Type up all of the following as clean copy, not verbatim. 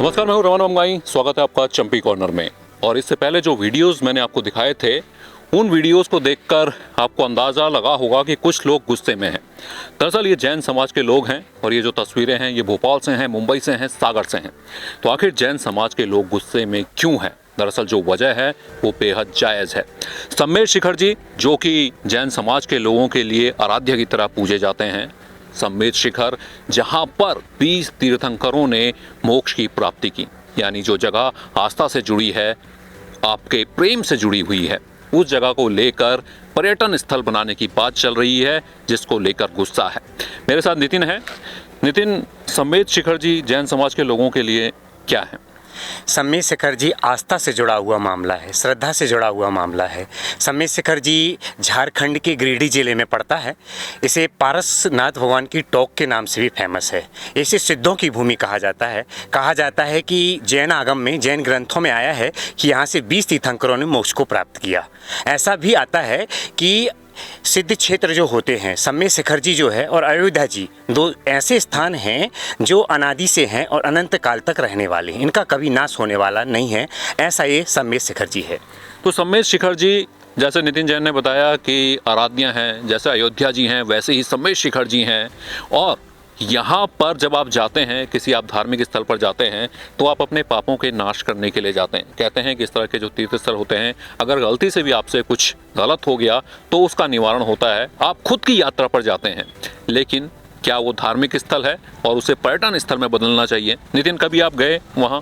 नमस्कार, मैं हूं रमन मंगाई। स्वागत है आपका चंपी कॉर्नर में। और इससे पहले जो वीडियोस मैंने आपको दिखाए थे, उन वीडियोस को देखकर आपको अंदाज़ा लगा होगा कि कुछ लोग गुस्से में हैं। दरअसल ये जैन समाज के लोग हैं और ये जो तस्वीरें हैं ये भोपाल से हैं, मुंबई से हैं, सागर से हैं। तो आखिर जैन समाज के लोग गुस्से में क्यों हैं? दरअसल जो वजह है वो बेहद जायज़ है। सम्मेद शिखर जी, जो कि जैन समाज के लोगों के लिए आराध्य की तरह पूजे जाते हैं, सम्मेद शिखर जहां पर 20 तीर्थंकरों ने मोक्ष की प्राप्ति की, यानी जो जगह आस्था से जुड़ी है, आपके प्रेम से जुड़ी हुई है, उस जगह को लेकर पर्यटन स्थल बनाने की बात चल रही है, जिसको लेकर गुस्सा है। मेरे साथ नितिन है। नितिन, सम्मेद शिखर जी जैन समाज के लोगों के लिए क्या है? सम्मेद शिखर जी आस्था से जुड़ा हुआ मामला है, श्रद्धा से जुड़ा हुआ मामला है। सम्मेद शिखर जी झारखंड के गिरिडीह जिले में पड़ता है। इसे पारसनाथ भगवान की टोक के नाम से भी फेमस है। इसे सिद्धों की भूमि कहा जाता है। कहा जाता है कि जैन आगम में, जैन ग्रंथों में आया है कि यहाँ से 20 तीर्थंकरों ने मोक्ष को प्राप्त किया। ऐसा भी आता है कि सिद्ध क्षेत्र जो होते हैं, सम्मेद शिखर जी जो है और अयोध्या जी, दो ऐसे स्थान हैं जो अनादि से हैं और अनंत काल तक रहने वाले हैं। इनका कभी नाश होने वाला नहीं है। ऐसा ये सम्मेद शिखर जी है। तो सम्मेद शिखर जी, जैसे नितिन जैन ने बताया कि आराध्य हैं, जैसे अयोध्या जी हैं, वैसे ही सम्मेद शिखर जी हैं। और यहाँ पर जब आप जाते हैं, किसी आप धार्मिक स्थल पर जाते हैं, तो आप अपने पापों के नाश करने के लिए जाते हैं। कहते हैं कि इस तरह के जो तीर्थ स्थल होते हैं, अगर गलती से भी आपसे कुछ गलत हो गया तो उसका निवारण होता है। आप खुद की यात्रा पर जाते हैं, लेकिन क्या वो धार्मिक स्थल है और उसे पर्यटन स्थल में बदलना चाहिए? नितिन, कभी आप गए वहाँ?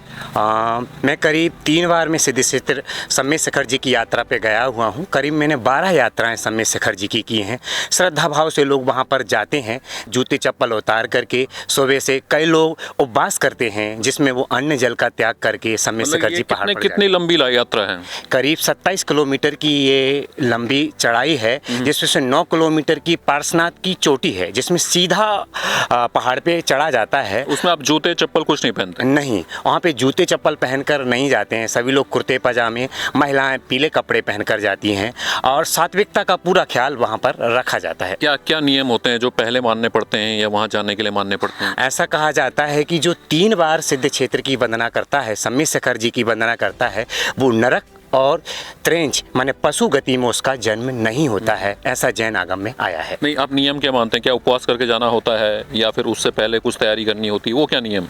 मैं करीब 3 बार में सिद्ध क्षेत्र सम्मेद शिखर जी की यात्रा पे गया हुआ हूँ। करीब मैंने 12 यात्राएं सम्मेद शिखर जी की हैं। श्रद्धा भाव से लोग वहाँ पर जाते हैं, जूते चप्पल उतार करके। सुबह से कई लोग उपवास करते हैं, जिसमें वो अन्न जल का त्याग करके सम्मेद शिखर जी पहाड़ पर कितनी लंबी यात्रा है? करीब 27 किलोमीटर की ये लंबी चढ़ाई है, जिसमें से 9 किलोमीटर की पार्श्वनाथ की चोटी है, जिसमें सीधा पहाड़ पे चढ़ा जाता है। उसमें आप जूते चप्पल कुछ नहीं पहनते? नहीं, वहाँ पे जूते चप्पल पहनकर नहीं जाते हैं। सभी लोग कुर्ते पजामे, महिलाएं पीले कपड़े पहनकर जाती हैं और सात्विकता का पूरा ख्याल वहाँ पर रखा जाता है। क्या क्या नियम होते हैं जो पहले मानने पड़ते हैं या वहाँ जाने के लिए मानने पड़ते हैं? ऐसा कहा जाता है कि जो 3 बार सिद्ध क्षेत्र की वंदना करता है, सम्मेद शिखर जी की वंदना करता है, वो नरक और त्रेंच माने पशु गति में उसका जन्म नहीं होता है। ऐसा जैन आगम में आया है। नहीं, आप नियम क्या मानते हैं? क्या उपवास करके जाना होता है या फिर उससे पहले कुछ तैयारी करनी होती है? वो क्या नियम?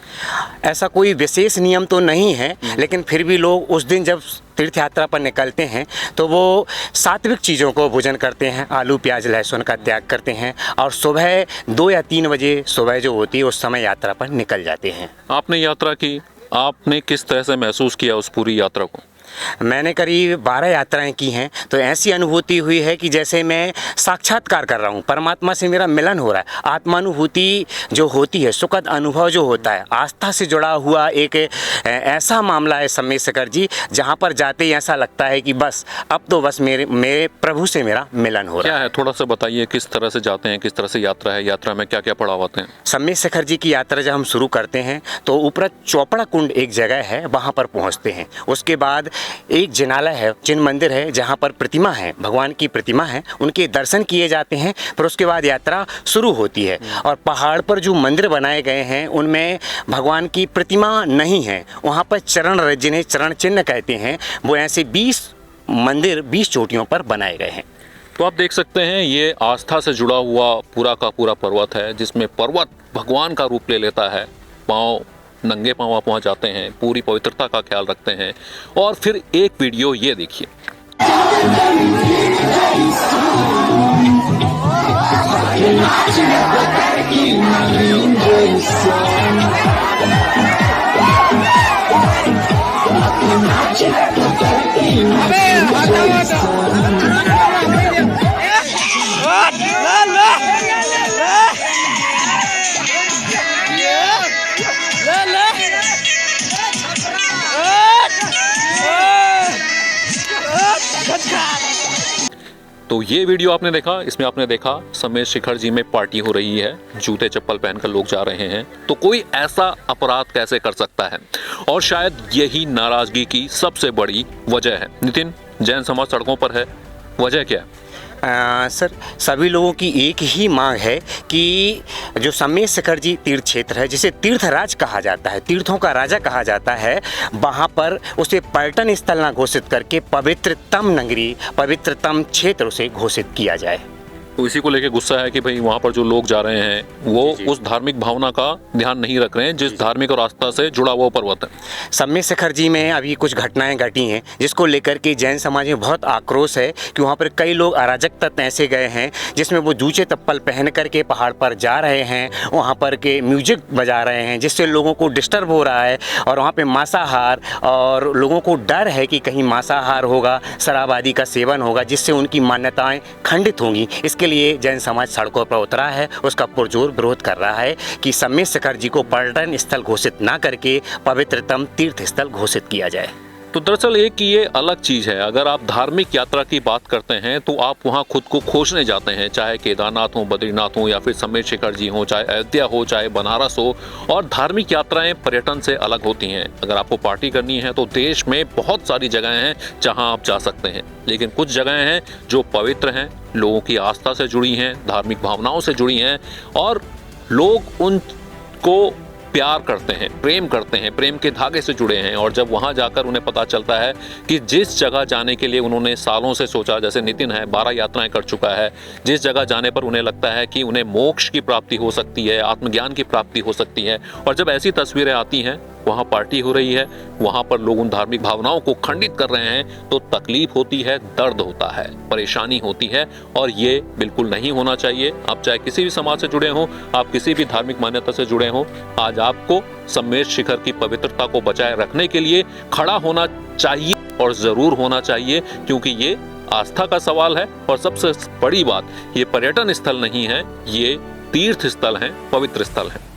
ऐसा कोई विशेष नियम तो नहीं है, लेकिन फिर भी लोग उस दिन जब तीर्थ यात्रा पर निकलते हैं तो वो सात्विक चीज़ों को भोजन करते हैं, आलू प्याज लहसुन का त्याग करते हैं और सुबह 2 या 3 बजे सुबह जो होती है उस समय यात्रा पर निकल जाते हैं। आपने यात्रा की, आपने किस तरह से महसूस किया उस पूरी यात्रा को? मैंने करीब 12 यात्राएं की हैं, तो ऐसी अनुभूति हुई है कि जैसे मैं साक्षात्कार कर रहा हूँ, परमात्मा से मेरा मिलन हो रहा है। आत्मानुभूति जो होती है, सुखद अनुभव जो होता है, आस्था से जुड़ा हुआ एक ऐसा मामला है सम्मेद शिखर जी, जहाँ पर जाते ही ऐसा लगता है कि बस अब तो बस मेरे प्रभु से मेरा मिलन हो रहा है। क्या है, थोड़ा सा बताइए, किस तरह से जाते हैं, किस तरह से यात्रा है, यात्रा में क्या क्या पड़ाव आते हैं? सम्मेद शिखर जी की यात्रा जब हम शुरू करते हैं तो ऊपर चौपड़ा कुंड एक जगह है, वहाँ पर पहुँचते हैं। उसके बाद एक जिनालय है, जिन मंदिर है, जहाँ पर प्रतिमा है, भगवान की प्रतिमा है, उनके दर्शन किए जाते हैं। फिर उसके बाद यात्रा शुरू होती है और पहाड़ पर जो मंदिर बनाए गए हैं उनमें भगवान की प्रतिमा नहीं है। वहाँ पर चरण, जिन्हें चरण चिन्ह कहते हैं, वो ऐसे 20 मंदिर 20 चोटियों पर बनाए गए हैं। तो आप देख सकते हैं, ये आस्था से जुड़ा हुआ पूरा का पूरा पर्वत है, जिसमें पर्वत भगवान का रूप ले लेता है। पाँव नंगे पाँव पहुँच जाते हैं, पूरी पवित्रता का ख्याल रखते हैं। और फिर एक वीडियो ये देखिए। तो ये वीडियो आपने देखा, इसमें आपने देखा सम्मेद शिखर जी में पार्टी हो रही है, जूते चप्पल पहनकर लोग जा रहे हैं। तो कोई ऐसा अपराध कैसे कर सकता है? और शायद यही नाराजगी की सबसे बड़ी वजह है। नितिन, जैन समाज सड़कों पर है, वजह क्या है? सर, सभी लोगों की एक ही मांग है कि जो सम्मेद शिखर जी तीर्थ क्षेत्र है, जिसे तीर्थराज कहा जाता है, तीर्थों का राजा कहा जाता है, वहाँ पर उसे पर्यटन स्थल ना घोषित करके पवित्रतम नगरी, पवित्रतम क्षेत्र उसे घोषित किया जाए। तो इसी को लेके गुस्सा है कि भाई वहाँ पर जो लोग जा रहे हैं वो जी। उस धार्मिक भावना का ध्यान नहीं रख रहे हैं जिस धार्मिक और आस्था से जुड़ा हुआ पर्वत है। सम्मेद शिखर जी में अभी कुछ घटनाएं घटी हैं जिसको लेकर के जैन समाज में बहुत आक्रोश है कि वहाँ पर कई लोग अराजक तत्व ऐसे गए हैं जिसमें वो जूते चप्पल पहन करके पहाड़ पर जा रहे हैं, वहाँ पर के म्यूजिक बजा रहे हैं जिससे लोगों को डिस्टर्ब हो रहा है, और वहाँ पे मांसाहार, और लोगों को डर है कि कहीं मांसाहार होगा, शराब आदि का सेवन होगा जिससे उनकी मान्यताएं खंडित होंगी। इसके लिए जैन समाज सड़कों पर उतरा है, उसका पुरजोर विरोध कर रहा है कि सम्मेद शिखर जी को पर्यटन स्थल घोषित ना करके पवित्रतम तीर्थ स्थल घोषित किया जाए। तो दरअसल एक ये अलग चीज़ है, अगर आप धार्मिक यात्रा की बात करते हैं तो आप वहाँ खुद को खोजने जाते हैं, चाहे केदारनाथ हो, बद्रीनाथ हो या फिर सम्मेद शिखर जी हो, चाहे अयोध्या हो, चाहे बनारस हो। और धार्मिक यात्राएं पर्यटन से अलग होती हैं। अगर आपको पार्टी करनी है तो देश में बहुत सारी जगहें हैं जहां आप जा सकते हैं, लेकिन कुछ जगहें हैं जो पवित्र हैं, लोगों की आस्था से जुड़ी हैं, धार्मिक भावनाओं से जुड़ी हैं, और लोग उनको प्यार करते हैं, प्रेम करते हैं, प्रेम के धागे से जुड़े हैं। और जब वहाँ जाकर उन्हें पता चलता है कि जिस जगह जाने के लिए उन्होंने सालों से सोचा, जैसे नितिन है 12 यात्राएं कर चुका है, जिस जगह जाने पर उन्हें लगता है कि उन्हें मोक्ष की प्राप्ति हो सकती है, आत्मज्ञान की प्राप्ति हो सकती है, और जब ऐसी तस्वीरें आती हैं, वहाँ पार्टी हो रही है, वहाँ पर लोग उन धार्मिक भावनाओं को खंडित कर रहे हैं, तो तकलीफ होती है, दर्द होता है, परेशानी होती है, और ये बिल्कुल नहीं होना चाहिए। आप चाहे किसी भी समाज से जुड़े हों, आप किसी भी धार्मिक मान्यता से जुड़े हों, आज आपको सम्मेद शिखर की पवित्रता को बचाए रखने के लिए खड़ा होना चाहिए, और ज़रूर होना चाहिए, क्योंकि ये आस्था का सवाल है। और सबसे बड़ी बात, ये पर्यटन स्थल नहीं है, ये तीर्थ स्थल है, पवित्र स्थल है।